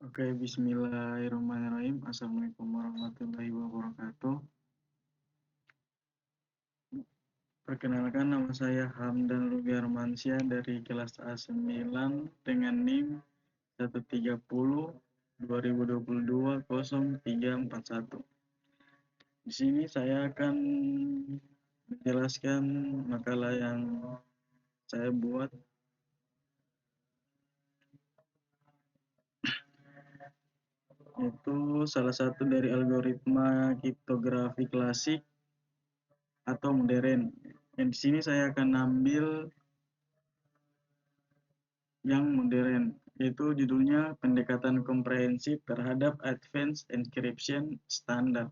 Oke, bismillahirrahmanirrahim. Assalamualaikum warahmatullahi wabarakatuh. Perkenalkan, nama saya Hamdan Ruby Armansyah dari kelas A9 dengan NIM 130 2022 0341. Di sini saya akan menjelaskan makalah yang saya buat, yaitu salah satu dari algoritma kriptografi klasik atau modern. Yang di sini saya akan ambil yang modern, yaitu judulnya Pendekatan Komprehensif Terhadap Advanced Encryption Standard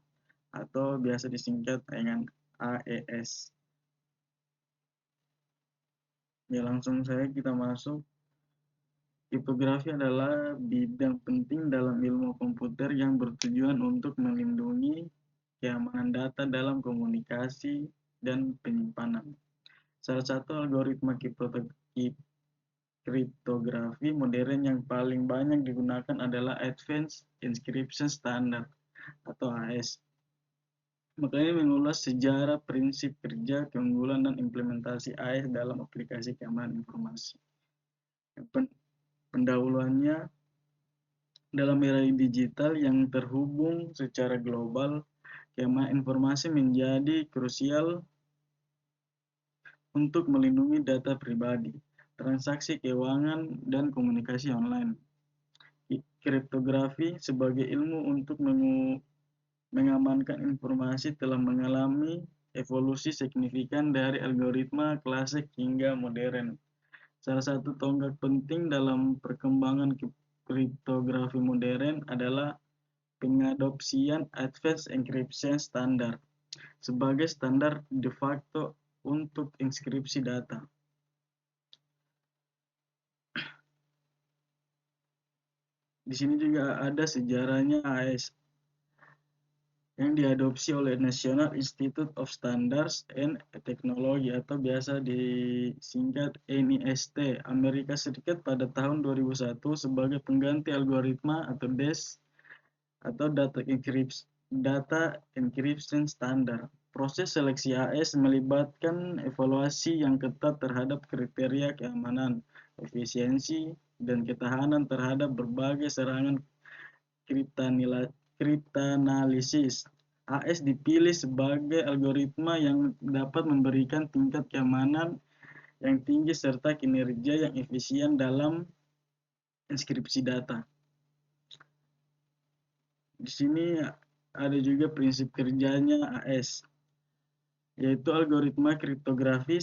atau biasa disingkat dengan AES. Ya, langsung saja kita masuk. Kriptografi adalah bidang penting dalam ilmu komputer yang bertujuan untuk melindungi keamanan data dalam komunikasi dan penyimpanan. Salah satu algoritma kriptografi modern yang paling banyak digunakan adalah Advanced Encryption Standard atau AES. Makanya mengulas sejarah, prinsip kerja, keunggulan, dan implementasi AES dalam aplikasi keamanan informasi. Pendahuluannya, dalam era digital yang terhubung secara global, keamanan informasi menjadi krusial untuk melindungi data pribadi, transaksi keuangan, dan komunikasi online. Kriptografi sebagai ilmu untuk mengamankan informasi telah mengalami evolusi signifikan dari algoritma klasik hingga modern. Salah satu tonggak penting dalam perkembangan kriptografi modern adalah pengadopsian Advanced Encryption Standard sebagai standar de facto untuk enkripsi data. Di sini juga ada sejarahnya AES yang diadopsi oleh National Institute of Standards and Technology atau biasa disingkat NIST Amerika Serikat pada tahun 2001 sebagai pengganti algoritma atau DES atau Data Encryption Standard. Proses seleksi AES melibatkan evaluasi yang ketat terhadap kriteria keamanan, efisiensi, dan ketahanan terhadap berbagai serangan kriptanalisis. AES dipilih sebagai algoritma yang dapat memberikan tingkat keamanan yang tinggi serta kinerja yang efisien dalam enkripsi data. Di sini ada juga prinsip kerjanya AES, yaitu algoritma kriptografi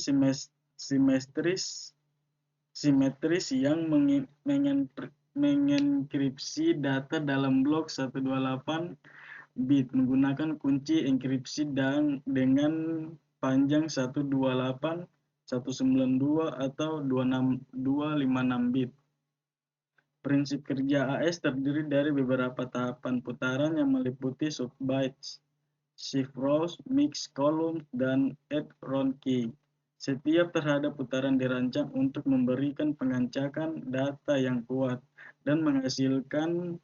simetris yang mengenkripsi data dalam blok 128 bit menggunakan kunci enkripsi dengan panjang 128, 192 atau 256 bit. Prinsip kerja AES terdiri dari beberapa tahapan putaran yang meliputi sub-bytes, shift rows, mix columns, dan add round key. Setiap terhadap putaran dirancang untuk memberikan pengancakan data yang kuat dan menghasilkan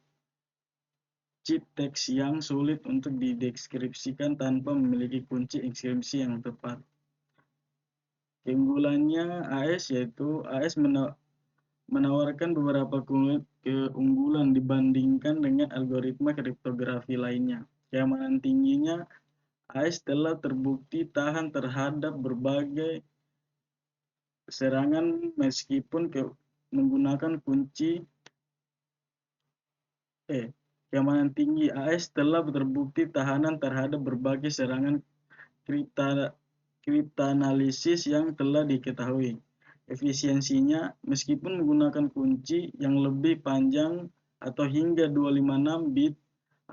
cip teks yang sulit untuk dideskripsikan tanpa memiliki kunci enkripsi yang tepat. Keunggulannya AES yaitu AES menawarkan beberapa keunggulan dibandingkan dengan algoritma kriptografi lainnya. Keamanan tingginya, AES telah terbukti tahan terhadap berbagai serangan meskipun menggunakan kunci keamanan tinggi. AES telah terbukti tahanan terhadap berbagai serangan kriptanalisis yang telah diketahui. Efisiensinya, meskipun menggunakan kunci yang lebih panjang atau hingga 256 bit,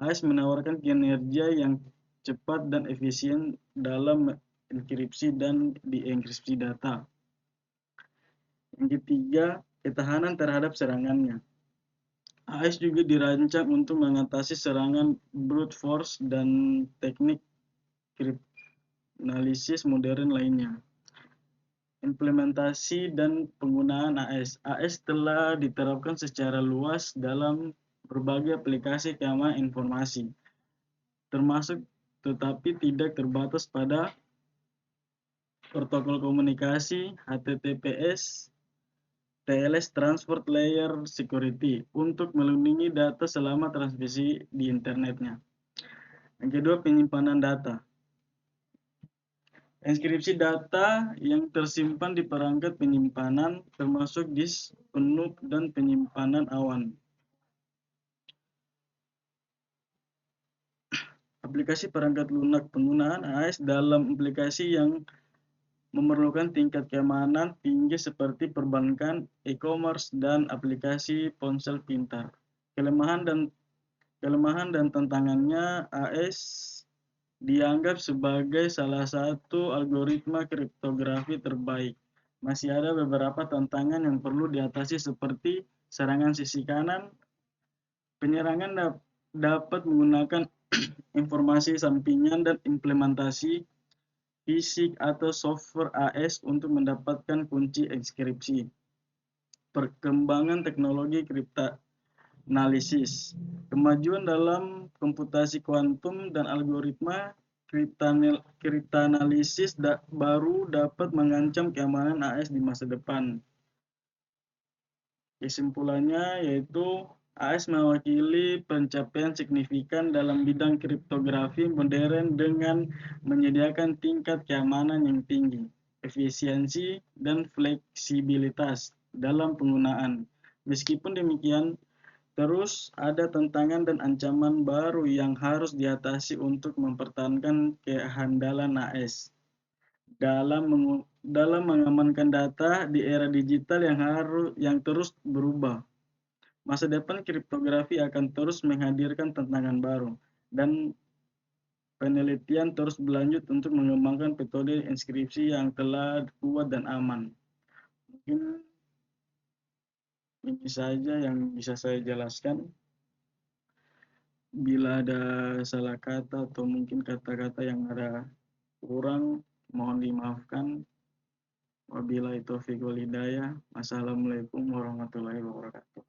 AES menawarkan kinerja yang cepat dan efisien dalam enkripsi dan dienkripsi data. Yang ketiga, ketahanan terhadap serangannya. AES juga dirancang untuk mengatasi serangan brute force dan teknik kriptanalisis modern lainnya. Implementasi dan penggunaan AES. AES telah diterapkan secara luas dalam berbagai aplikasi keamanan informasi, termasuk tetapi tidak terbatas pada protokol komunikasi, HTTPS, TLS Transport Layer Security untuk melindungi data selama transmisi di internetnya. Yang kedua, penyimpanan data. Enkripsi data yang tersimpan di perangkat penyimpanan termasuk disk penuh dan penyimpanan awan. Aplikasi perangkat lunak. Penggunaan AES dalam aplikasi yang memerlukan tingkat keamanan tinggi seperti perbankan, e-commerce, dan aplikasi ponsel pintar. Kelemahan dan tantangannya, AES dianggap sebagai salah satu algoritma kriptografi terbaik. Masih ada beberapa tantangan yang perlu diatasi seperti serangan sisi kanan. Penyerangan dapat menggunakan informasi sampingan dan implementasi fisik atau software AES untuk mendapatkan kunci enkripsi. Perkembangan teknologi kriptanalisis. Kemajuan dalam komputasi kuantum dan algoritma kriptanalisis baru dapat mengancam keamanan AES di masa depan. Kesimpulannya yaitu AES mewakili pencapaian signifikan dalam bidang kriptografi modern dengan menyediakan tingkat keamanan yang tinggi, efisiensi, dan fleksibilitas dalam penggunaan. Meskipun demikian, terus ada tantangan dan ancaman baru yang harus diatasi untuk mempertahankan kehandalan AES dalam mengamankan data di era digital yang terus berubah. Masa depan kriptografi akan terus menghadirkan tantangan baru, dan penelitian terus berlanjut untuk mengembangkan metode enkripsi yang telah kuat dan aman. Mungkin ini saja yang bisa saya jelaskan. Bila ada salah kata atau mungkin kata-kata yang ada kurang, mohon dimaafkan. Wabillahi taufiq wal hidayah. Wassalamualaikum warahmatullahi wabarakatuh.